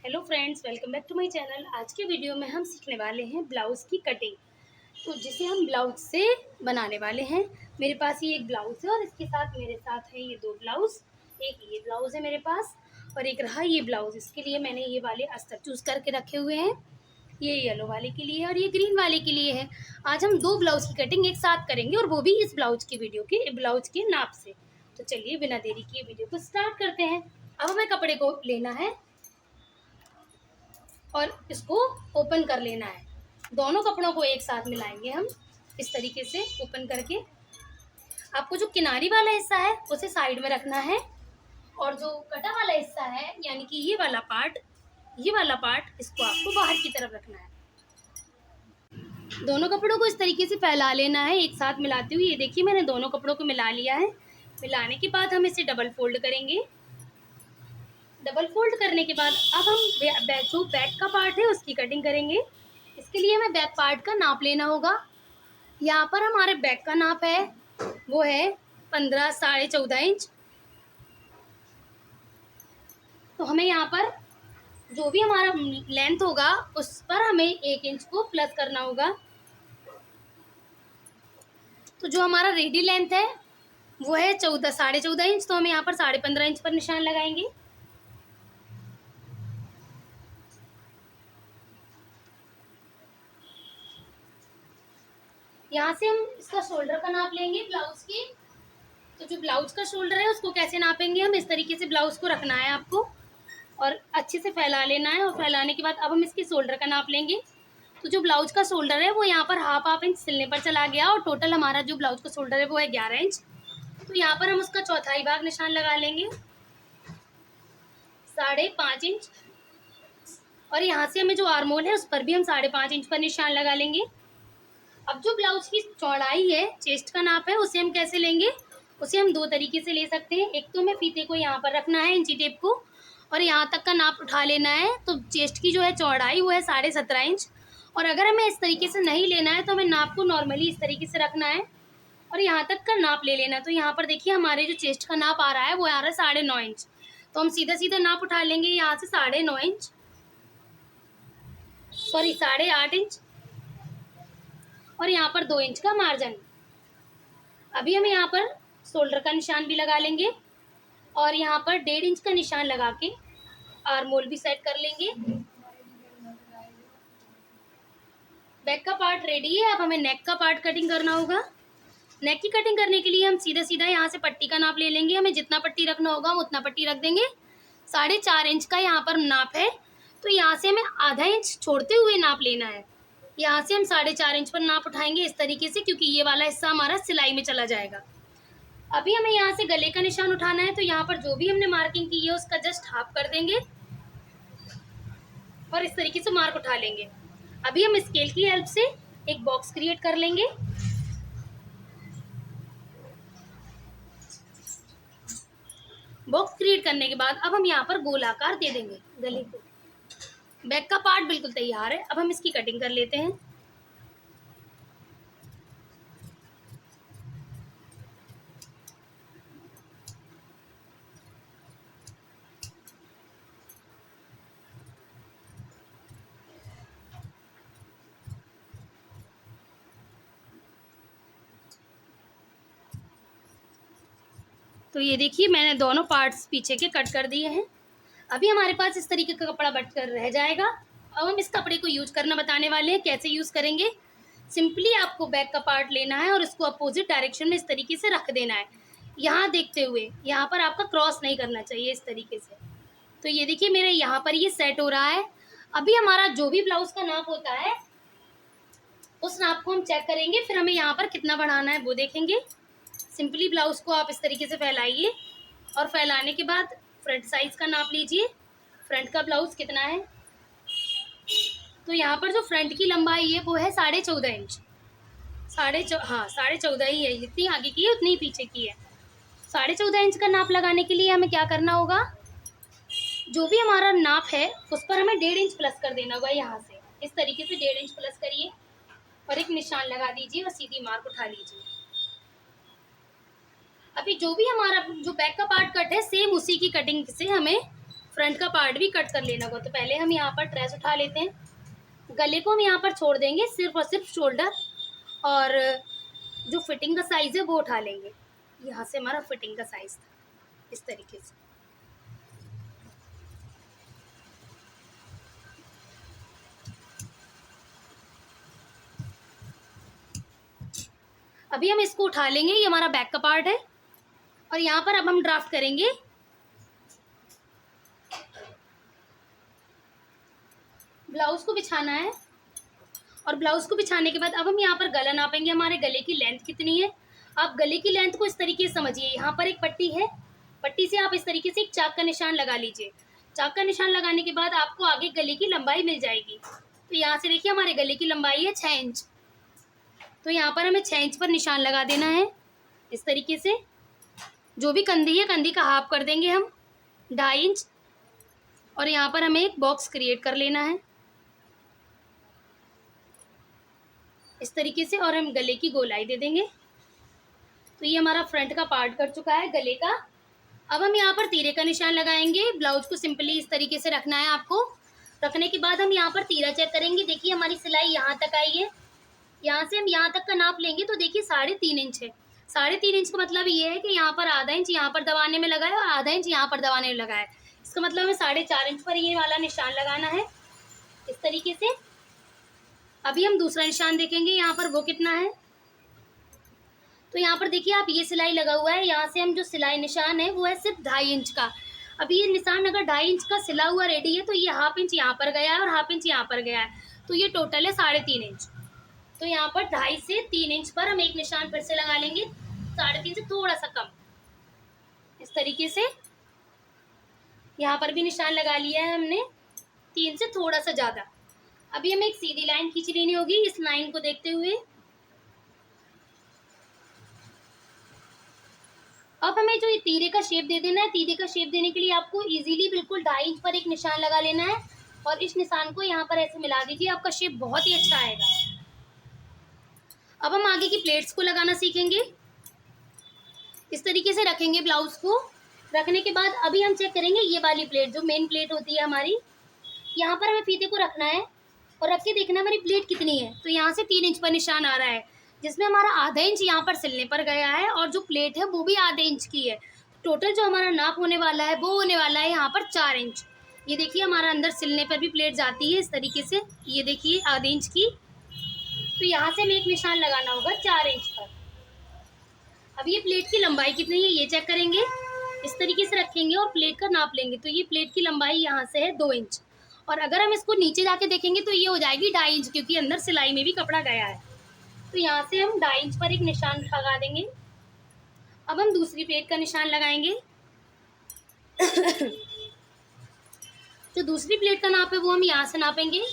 Hello friends, welcome back to my channel. आज के video में हम सीखने वाले हैं ब्लाउज़ की कटिंग, तो जिसे हम ब्लाउज से बनाने वाले हैं। मेरे पास ये एक ब्लाउज़ है और इसके साथ मेरे साथ है ये दो ब्लाउज़। एक ये ब्लाउज़ है मेरे पास और एक रहा ये ब्लाउज़। इसके लिए मैंने ये वाले अस्तर चूज़ करके रखे हुए हैं। ये येलो वाले के लिए है और ये ग्रीन वाले के लिए है। आज हम दो ब्लाउज़ की कटिंग एक साथ करेंगे और वो भी इस ब्लाउज की ब्लाउज के नाप से। तो चलिए बिना देरी किए वीडियो को स्टार्ट करते हैं। अब हमें कपड़े को लेना है और इसको ओपन कर लेना है। दोनों कपड़ों को एक साथ मिलाएंगे हम इस तरीके से ओपन करके। आपको जो किनारी वाला हिस्सा है उसे साइड में रखना है और जो कटा वाला हिस्सा है यानी कि ये वाला पार्ट इसको आपको बाहर की तरफ रखना है। दोनों कपड़ों को इस तरीके से फैला लेना है एक साथ मिलाते हुए। ये देखिए मैंने दोनों कपड़ों को मिला लिया है। मिलाने के बाद हम इसे डबल फोल्ड करेंगे। डबल फोल्ड करने के बाद अब हम जो बैक का पार्ट है उसकी कटिंग करेंगे। इसके लिए हमें बैक पार्ट का नाप लेना होगा। यहाँ पर हमारे बैक का नाप है वो है 15 साढ़े 14 इंच। तो हमें यहाँ पर जो भी हमारा लेंथ होगा उस पर हमें 1 इंच को प्लस करना होगा। तो जो हमारा रेडी लेंथ है वो है 14 साढ़े 14 इंच। तो हम यहाँ पर 15.5 इंच पर निशान लगाएंगे। यहाँ से हम इसका शोल्डर का नाप लेंगे ब्लाउज के। तो जो ब्लाउज का शोल्डर है उसको कैसे नापेंगे, हम इस तरीके से ब्लाउज को रखना है आपको और अच्छे से फैला लेना है। और फैलाने के बाद अब हम इसके शोल्डर का नाप लेंगे। तो जो ब्लाउज का शोल्डर है वो यहाँ पर हाफ इंच सिलने पर चला गया और टोटल हमारा जो ब्लाउज का शोल्डर है वो है 11 इंच। तो यहाँ पर हम उसका चौथाई भाग निशान लगा लेंगे 5.5 इंच। और यहाँ से हमें जो आर्मोल है उस पर भी हम 5.5 इंच पर निशान लगा लेंगे। अब जो ब्लाउज की चौड़ाई है, चेस्ट का नाप है, उसे हम कैसे लेंगे, उसे हम दो तरीके से ले सकते हैं। एक तो हमें फीते को यहाँ पर रखना है इंची टेप को और यहाँ तक का नाप उठा लेना है। तो चेस्ट की जो है चौड़ाई वो है 17.5 इंच। और अगर हमें इस तरीके से नहीं लेना है तो हमें नाप को नॉर्मली इस तरीके से रखना है और यहाँ तक का नाप ले लेना है। तो यहाँ पर देखिए हमारे जो चेस्ट का नाप आ रहा है वो आ रहा है 9.5 इंच। तो हम सीधा सीधा नाप उठा लेंगे यहाँ से 9.5 इंच, सॉरी 8.5 इंच और यहाँ पर 2 इंच का मार्जिन। अभी हम यहाँ पर शोल्डर का निशान भी लगा लेंगे और यहाँ पर 1.5 इंच का निशान लगा के आर्मोल भी सेट कर लेंगे। बैक का पार्ट रेडी है। अब हमें नेक का पार्ट कटिंग करना होगा। नेक की कटिंग करने के लिए हम सीधा सीधा यहाँ से पट्टी का नाप ले लेंगे। हमें जितना पट्टी रखना होगा हम उतना पट्टी रख देंगे। 4.5 इंच का यहाँ पर नाप है तो यहाँ से हमें आधा इंच छोड़ते हुए नाप लेना है। यहाँ से हम 4.5 इंच पर नाप उठाएंगे इस तरीके से, क्योंकि ये वाला हिस्सा हमारा सिलाई में चला जाएगा। अभी हमें यहाँ से गले का निशान उठाना है। तो यहाँ पर जो भी हमने मार्किंग की है उसका जस्ट हाफ कर देंगे और इस तरीके से मार्क उठा लेंगे। अभी हम स्केल की हेल्प से एक बॉक्स क्रिएट कर लेंगे। बॉक्स क्रिएट करने के बाद अब हम यहाँ पर गोलाकार दे देंगे गले को। बैक का पार्ट बिल्कुल तैयार है। अब हम इसकी कटिंग कर लेते हैं। तो ये देखिए मैंने दोनों पार्ट्स पीछे के कट कर दिए हैं। अभी हमारे पास इस तरीके का कपड़ा बच कर रह जाएगा। अब हम इस कपड़े को यूज करना बताने वाले हैं। कैसे यूज करेंगे, सिंपली आपको बैक का पार्ट लेना है और इसको अपोजिट डायरेक्शन में इस तरीके से रख देना है। यहाँ देखते हुए यहाँ पर आपका क्रॉस नहीं करना चाहिए इस तरीके से। तो ये देखिए मेरे यहाँ पर ये सेट हो रहा है। अभी हमारा जो भी ब्लाउज का नाप होता है उस नाप को हम चेक करेंगे, फिर हमें यहाँ पर कितना बढ़ाना है वो देखेंगे। सिंपली ब्लाउज को आप इस तरीके से फैलाइए और फैलाने के बाद फ्रंट साइज का नाप लीजिए। फ्रंट का ब्लाउज कितना है, तो यहाँ पर जो फ्रंट की लंबाई है वो है 14.5 इंच। 14.5 ही है। जितनी आगे की है उतनी ही पीछे की है। 14.5 इंच का नाप लगाने के लिए हमें क्या करना होगा, जो भी हमारा नाप है उस पर हमें 1.5 इंच प्लस कर देना होगा। यहाँ से इस तरीके से 1.5 इंच प्लस करिए और एक निशान लगा दीजिए और सीधी मार्क उठा लीजिए। अभी जो भी हमारा जो बैक का पार्ट कट है सेम उसी की कटिंग से हमें फ्रंट का पार्ट भी कट कर लेना होगा। तो पहले हम यहाँ पर ट्रेस उठा लेते हैं, गले को हम यहाँ पर छोड़ देंगे, सिर्फ और सिर्फ शोल्डर और जो फिटिंग का साइज़ है वो उठा लेंगे। यहाँ से हमारा फिटिंग का साइज़ था इस तरीके से। अभी हम इसको उठा लेंगे, ये हमारा बैक का पार्ट है। और यहाँ पर अब हम ड्राफ्ट करेंगे। ब्लाउज को बिछाना है और ब्लाउज को बिछाने के बाद अब हम यहाँ पर गला नापेंगे, हमारे गले की लेंथ कितनी है। आप गले की लेंथ को इस तरीके से समझिए, यहाँ पर एक पट्टी है, पट्टी से आप इस तरीके से एक चाक का निशान लगा लीजिए। चाक का निशान लगाने के बाद आपको आगे गले की लंबाई मिल जाएगी। तो यहाँ से देखिए हमारे गले की लंबाई है 6 इंच। तो यहाँ पर हमें 6 इंच पर निशान लगा देना है इस तरीके से। जो भी कंधी है, कंधी का हाफ कर देंगे हम 2.5 इंच। और यहाँ पर हमें एक बॉक्स क्रिएट कर लेना है इस तरीके से, और हम गले की गोलाई दे देंगे। तो ये हमारा फ्रंट का पार्ट कट चुका है गले का। अब हम यहाँ पर तीरे का निशान लगाएंगे। ब्लाउज को सिंपली इस तरीके से रखना है आपको। रखने के बाद हम यहाँ पर तीरा चेक करेंगे। देखिए हमारी सिलाई यहाँ तक आई है, यहाँ से हम यहाँ तक का नाप लेंगे तो देखिए 3.5 इंच है। 3.5 इंच का मतलब ये है कि यहाँ पर आधा इंच यहाँ पर दबाने में लगा है और आधा इंच यहाँ पर दबाने में लगा है। इसका मतलब हमें 4.5 इंच पर ये वाला निशान लगाना है इस तरीके से। अभी हम दूसरा निशान देखेंगे यहाँ पर वो कितना है। तो यहाँ पर देखिए आप ये सिलाई लगा हुआ है, यहाँ से हम जो सिलाई निशान है वो है सिर्फ 2.5 इंच का। अभी ये निशान अगर 2.5 इंच का सिला हुआ रेडी है तो ये हाफ इंच यहाँ पर गया है और हाफ इंच यहाँ पर गया है, तो ये टोटल है 3.5 इंच। तो यहाँ पर 2.5 से 3 इंच पर हम एक निशान फिर से लगा लेंगे, 3.5 से थोड़ा सा कम इस तरीके से। यहाँ पर भी निशान लगा लिया है हमने 3 से थोड़ा सा ज़्यादा। अभी हमें एक सीधी लाइन खींच लेनी होगी इस लाइन को देखते हुए। अब हमें जो ये तीरे का शेप दे देना है, तीरे का शेप देने के लिए आपको इजीली बिल्कुल 2.5 इंच पर एक निशान लगा लेना है और इस निशान को यहाँ पर ऐसे मिला दीजिए, आपका शेप बहुत ही अच्छा आएगा। अब हम आगे की प्लेट्स को लगाना सीखेंगे। इस तरीके से रखेंगे ब्लाउज को। रखने के बाद अभी हम चेक करेंगे ये वाली प्लेट जो मेन प्लेट होती है हमारी, यहाँ पर हमें फीते को रखना है और रख के देखना हमारी प्लेट कितनी है। तो यहाँ से 3 इंच पर निशान आ रहा है, जिसमें हमारा आधा इंच यहाँ पर सिलने पर गया है और जो प्लेट है वो भी आधे इंच की है। टोटल जो हमारा नाप होने वाला है वो होने वाला है यहाँ पर 4 इंच। ये देखिए हमारा अंदर सिलने पर भी प्लेट जाती है इस तरीके से, ये देखिए आधे इंच की। तो यहाँ से हमें एक निशान लगाना होगा 4 इंच पर। अब ये प्लेट की लंबाई कितनी है ये चेक करेंगे। इस तरीके से रखेंगे और प्लेट का नाप लेंगे। तो ये प्लेट की लंबाई यहाँ से है 2 इंच, और अगर हम इसको नीचे जाके देखेंगे तो ये हो जाएगी 2.5 इंच, क्योंकि अंदर सिलाई में भी कपड़ा गया है। तो यहाँ से हम 2.5 इंच पर एक निशान लगा देंगे। अब हम दूसरी प्लेट का निशान लगाएंगे। जो दूसरी प्लेट का नाप है वो हम यहाँ से नापेंगे।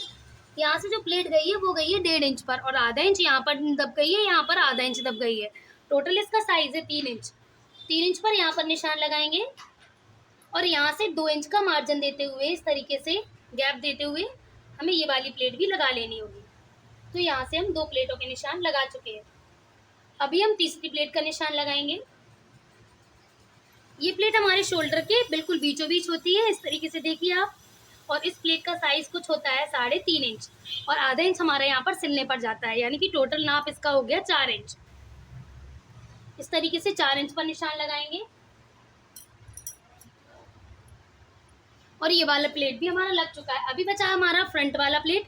यहाँ से जो प्लेट गई है वो गई है 1.5 इंच पर और आधा इंच यहाँ पर दब गई है, यहाँ पर आधा इंच दब गई है। टोटल इसका साइज है 3 इंच। 3 इंच पर यहाँ पर निशान लगाएंगे और यहाँ से 2 इंच का मार्जिन देते हुए इस तरीके से गैप देते हुए हमें ये वाली प्लेट भी लगा लेनी होगी। तो यहाँ से हम 2 प्लेटों के निशान लगा चुके हैं। अभी हम तीसरी प्लेट का निशान लगाएंगे। ये प्लेट हमारे शोल्डर के बिल्कुल बीचों बीच होती है, इस तरीके से देखिए आप। और इस प्लेट का साइज कुछ होता है 3.5 इंच और आधा इंच हमारे यहाँ पर सिलने पर जाता है, यानी कि टोटल नाप इसका हो गया 4 इंच। इस तरीके से 4 इंच पर निशान लगाएंगे और ये वाला प्लेट भी हमारा लग चुका है। अभी बचा हमारा फ्रंट वाला प्लेट।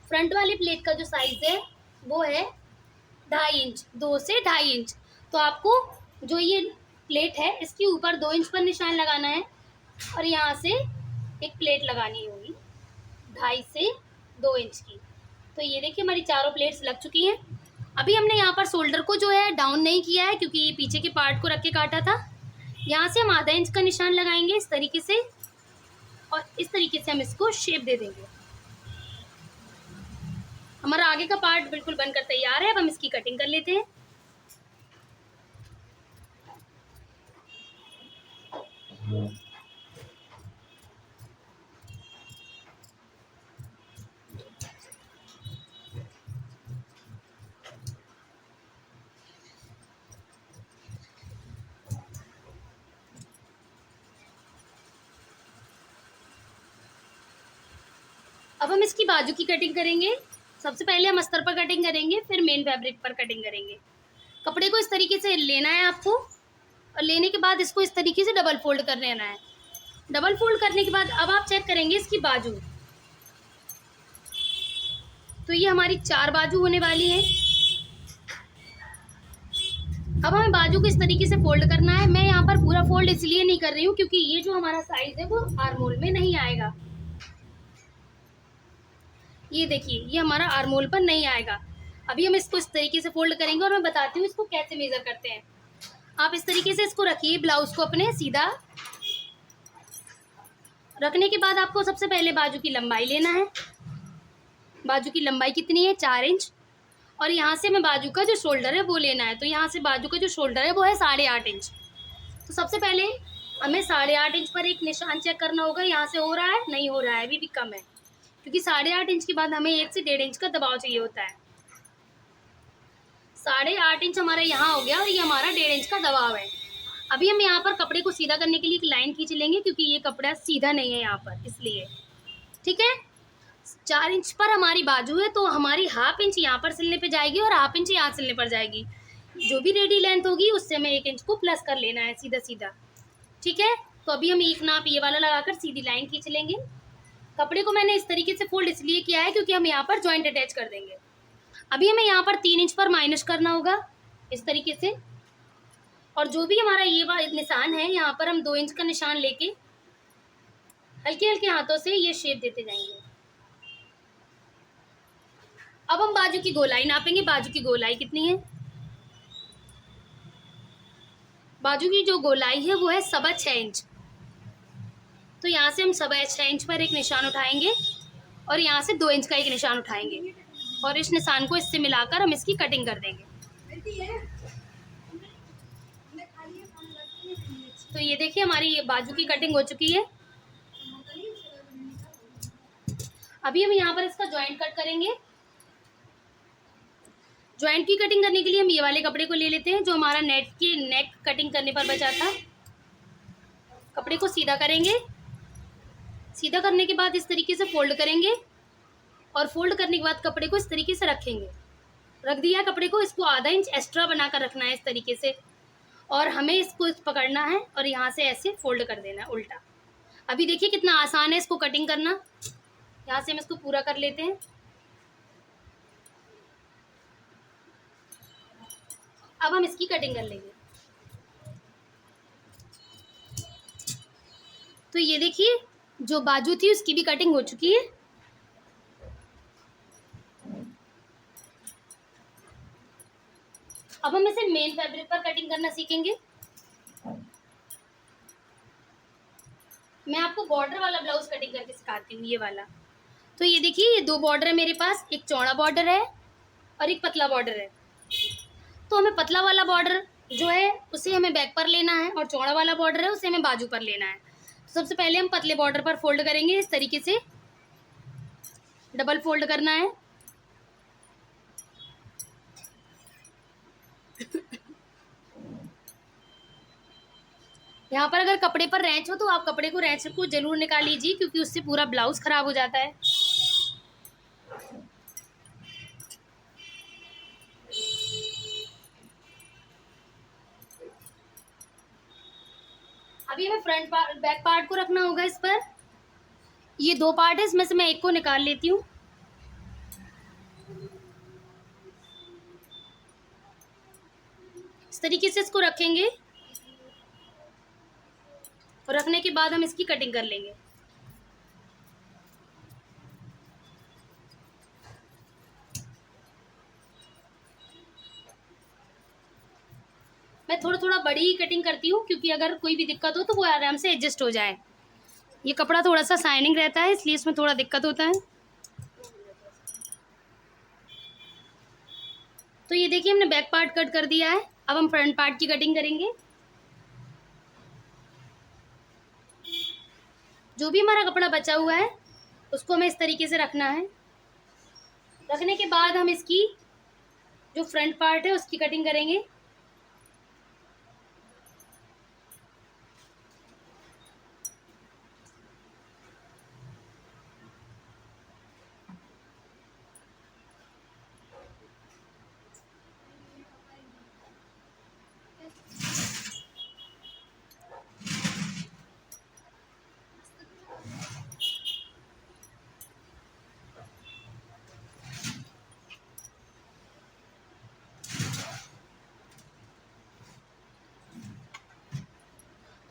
फ्रंट वाली प्लेट का जो साइज है वो है 2.5 इंच, 2 से 2.5 इंच। तो आपको जो ये प्लेट है इसके ऊपर 2 इंच पर निशान लगाना है और यहाँ से एक प्लेट लगानी होगी 2.5 से 2 इंच की। तो ये देखिए हमारी चारों प्लेट्स लग चुकी हैं। अभी हमने यहाँ पर शोल्डर को जो है डाउन नहीं किया है, क्योंकि ये पीछे के पार्ट को रख के काटा था। यहाँ से हम आधा इंच का निशान लगाएंगे इस तरीके से और इस तरीके से हम इसको शेप दे देंगे। हमारा आगे का पार्ट बिल्कुल बनकर तैयार है। अब हम इसकी कटिंग कर लेते हैं। अब हम इसकी बाजू की कटिंग करेंगे। सबसे पहले हम अस्तर पर कटिंग करेंगे, फिर मेन फैब्रिक पर कटिंग करेंगे। कपड़े को इस तरीके से लेना है आपको, और लेने के बाद इसको इस तरीके से डबल फोल्ड कर लेना है। डबल फोल्ड करने के बाद अब आप चेक करेंगे इसकी बाजू। तो ये हमारी 4 बाजू होने वाली है। अब हमें बाजू को इस तरीके से फोल्ड करना है। मैं यहाँ पर पूरा फोल्ड इसलिए नहीं कर रही हूँ क्योंकि ये जो हमारा साइज है वो आर्मोल में नहीं आएगा। ये देखिए, ये हमारा आर्मोल पर नहीं आएगा। अभी हम इसको इस तरीके से फोल्ड करेंगे और मैं बताती हूँ इसको कैसे मेजर करते हैं। आप इस तरीके से इसको रखिए, ब्लाउज को अपने सीधा रखने के बाद आपको सबसे पहले बाजू की लंबाई लेना है। बाजू की लंबाई कितनी है? 4 इंच। और यहाँ से हमें बाजू का जो शोल्डर है वो लेना है। तो यहाँ से बाजू का जो शोल्डर है वो है 8.5 इंच। तो सबसे पहले हमें 8.5 इंच पर एक निशान चेक करना होगा। यहाँ से हो रहा है? नहीं हो रहा है, अभी भी कम है, क्योंकि 8.5 इंच के बाद हमें 1 से 1.5 इंच का दबाव चाहिए होता है। 8.5 इंच हमारा यहाँ हो गया और ये हमारा 1.5 इंच का दबाव है। अभी हम यहाँ पर कपड़े को सीधा करने के लिए एक लाइन खींच लेंगे, क्योंकि ये कपड़ा सीधा नहीं है यहाँ पर, इसलिए। ठीक है, 4 इंच पर हमारी बाजू है, तो हमारी हाफ इंच यहाँ पर सिलने पे जाएगी और हाफ इंच यहाँ सिलने पर जाएगी। जो भी रेडी लेंथ होगी उससे हमें 1 इंच को प्लस कर लेना है सीधा सीधा। ठीक है, तो अभी हम एक नाप ये वाला लगाकर सीधी लाइन खींच लेंगे। कपड़े को मैंने इस तरीके से फोल्ड इसलिए किया है क्योंकि हम यहाँ पर जॉइंट अटैच कर देंगे। अभी हमें यहाँ पर 3 इंच पर माइनस करना होगा इस तरीके से। और जो भी हमारा ये वाला निशान है, यहाँ पर हम 2 इंच का निशान लेके हल्के हल्के हाथों से ये शेप देते जाएंगे। अब हम बाजू की गोलाई नापेंगे। बाजू की गोलाई कितनी है? बाजू की जो गोलाई है वो है 6.25 इंच। तो यहाँ से हम 6.25 इंच पर एक निशान उठाएंगे और यहाँ से 2 इंच का एक निशान उठाएंगे और इस निशान को इससे मिलाकर हम इसकी कटिंग कर देंगे। तो ये देखिए, हमारी ये बाजू की कटिंग हो चुकी है। अभी हम यहाँ पर इसका जॉइंट कट करेंगे। जॉइंट की कटिंग करने के लिए हम ये वाले कपड़े को ले लेते हैं जो हमारा नेक कटिंग करने पर बचा था। कपड़े को सीधा करेंगे। सीधा करने के बाद इस तरीके से फोल्ड करेंगे और फोल्ड करने के बाद कपड़े को इस तरीके से रखेंगे। रख दिया कपड़े को, इसको आधा इंच एक्स्ट्रा बनाकर रखना है इस तरीके से, और हमें इसको पकड़ना है और यहाँ से ऐसे फोल्ड कर देना है उल्टा। अभी देखिए कितना आसान है इसको कटिंग करना। यहाँ से हम इसको पूरा कर लेते हैं। अब हम इसकी कटिंग कर लेंगे। तो ये देखिए, जो बाजू थी उसकी भी कटिंग हो चुकी है। अब हम इसे मेन फैब्रिक पर कटिंग करना सीखेंगे। मैं आपको बॉर्डर वाला ब्लाउज कटिंग करके सिखाती हूँ, ये वाला। तो ये देखिए, ये 2 बॉर्डर है मेरे पास, एक चौड़ा बॉर्डर है और एक पतला बॉर्डर है। तो हमें पतला वाला बॉर्डर जो है उसे हमें बैक पर लेना है और चौड़ा वाला बॉर्डर है उसे हमें बाजू पर लेना है। तो सबसे पहले हम पतले बॉर्डर पर फोल्ड करेंगे, इस तरीके से डबल फोल्ड करना है। यहाँ पर अगर कपड़े पर रैंच हो तो आप कपड़े को रैंच को जरूर निकाल लीजिए, क्योंकि उससे पूरा ब्लाउज खराब हो जाता है। अभी हमें बैक पार्ट को रखना होगा इस पर। ये 2 पार्ट है, इसमें से मैं एक को निकाल लेती हूँ। इस तरीके से इसको रखेंगे और रखने के बाद हम इसकी कटिंग कर लेंगे। मैं थोड़ा थोड़ा बड़ी ही कटिंग करती हूँ, क्योंकि अगर कोई भी दिक्कत हो तो वो आराम से एडजस्ट हो जाए। ये कपड़ा थोड़ा सा शाइनिंग रहता है, इसलिए इसमें थोड़ा दिक्कत होता है। तो ये देखिए, हमने बैक पार्ट कट कर दिया है। अब हम फ्रंट पार्ट की कटिंग करेंगे। जो भी हमारा कपड़ा बचा हुआ है उसको हमें इस तरीके से रखना है। रखने के बाद हम इसकी जो फ्रंट पार्ट है उसकी कटिंग करेंगे।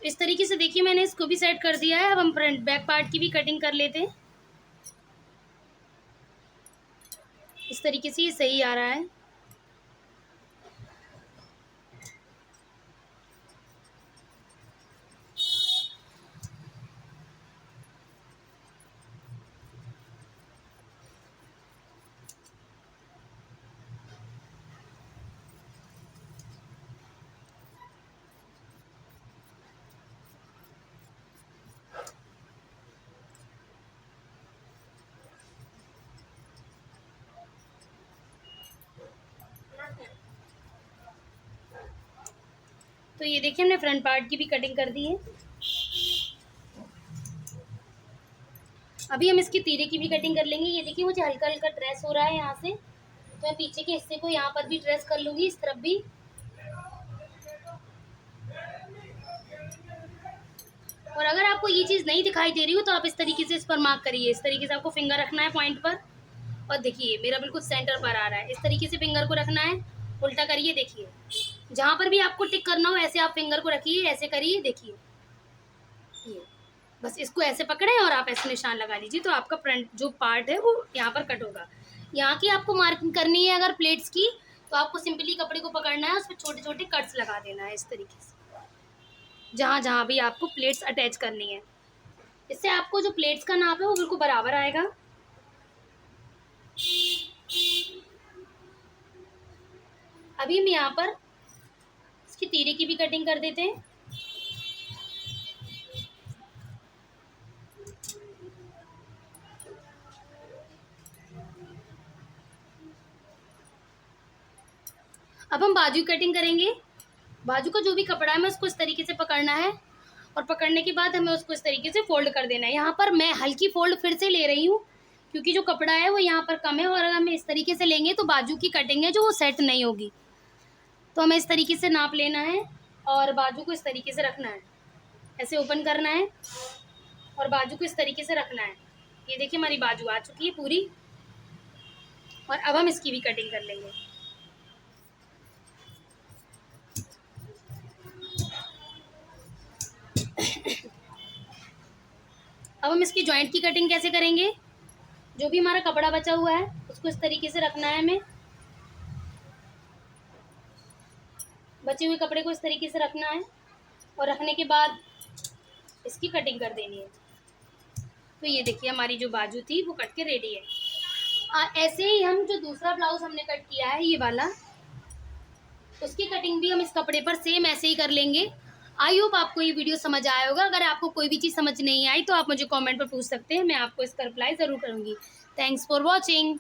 इस तरीके से देखिए मैंने इसको भी सेट कर दिया है। अब हम फ्रंट बैक पार्ट की भी कटिंग कर लेते हैं। इस तरीके से ये सही आ रहा है। तो ये देखिए हमने फ्रंट पार्ट की भी कटिंग कर दी है। अभी हम इसकी तीरे की भी कटिंग कर लेंगे। ये देखिए मुझे हल्का हल्का ट्रेस हो रहा है यहाँ से, तो मैं पीछे के हिस्से को यहाँ पर भी ट्रेस कर लूँगी, इस तरफ भी। और अगर आपको ये चीज़ नहीं दिखाई दे रही हो तो आप इस तरीके से इस पर मार्क करिए। इस तरीके से आपको फिंगर रखना है पॉइंट पर, और देखिए मेरा बिल्कुल सेंटर पर आ रहा है। इस तरीके से फिंगर को रखना है, उल्टा करिए, देखिए जहाँ पर भी आपको टिक करना हो ऐसे आप फिंगर को रखिए, ऐसे करिए, देखिए ये बस इसको ऐसे पकड़े और आप ऐसे निशान लगा लीजिए, तो आपका फ्रंट जो पार्ट है वो यहाँ पर कट होगा। यहाँ की आपको मार्किंग करनी है अगर प्लेट्स की, तो आपको सिंपली कपड़े को पकड़ना है, उस पर छोटे छोटे कट्स लगा देना है इस तरीके से, जहाँ जहाँ भी आपको प्लेट्स अटैच करनी है। इससे आपको जो प्लेट्स का नाप है वो बिल्कुल बराबर आएगा। अभी हम यहाँ पर इसकी तीरे की भी कटिंग कर देते हैं। अब हम बाजू कटिंग करेंगे। बाजू का जो भी कपड़ा है मैं उसको इस तरीके से पकड़ना है, और पकड़ने के बाद हमें उसको इस तरीके से फोल्ड कर देना है। यहाँ पर मैं हल्की फोल्ड फिर से ले रही हूँ, क्योंकि जो कपड़ा है वो यहाँ पर कम है, और अगर हम इस तरीके से लेंगे तो बाजू की कटिंग है जो वो सेट नहीं होगी। तो हमें इस तरीके से नाप लेना है और बाजू को इस तरीके से रखना है, ऐसे ओपन करना है और बाजू को इस तरीके से रखना है। ये देखिए हमारी बाजू आ चुकी है पूरी, और अब हम इसकी भी कटिंग कर लेंगे। अब हम इसकी जॉइंट की कटिंग कैसे करेंगे। जो भी हमारा कपड़ा बचा हुआ है उसको इस तरीके से रखना है हमें, बचे हुए कपड़े को इस तरीके से रखना है, और रखने के बाद इसकी कटिंग कर देनी है। तो ये देखिए हमारी जो बाजू थी वो कट के रेडी है। ऐसे ही हम जो दूसरा ब्लाउज हमने कट किया है ये वाला, उसकी कटिंग भी हम इस कपड़े पर सेम ऐसे ही कर लेंगे। आई होप आपको ये वीडियो समझ आया होगा। अगर आपको कोई भी चीज़ समझ नहीं आई तो आप मुझे कमेंट पर पूछ सकते हैं, मैं आपको इसका रिप्लाई ज़रूर करूँगी। Thanks for watching.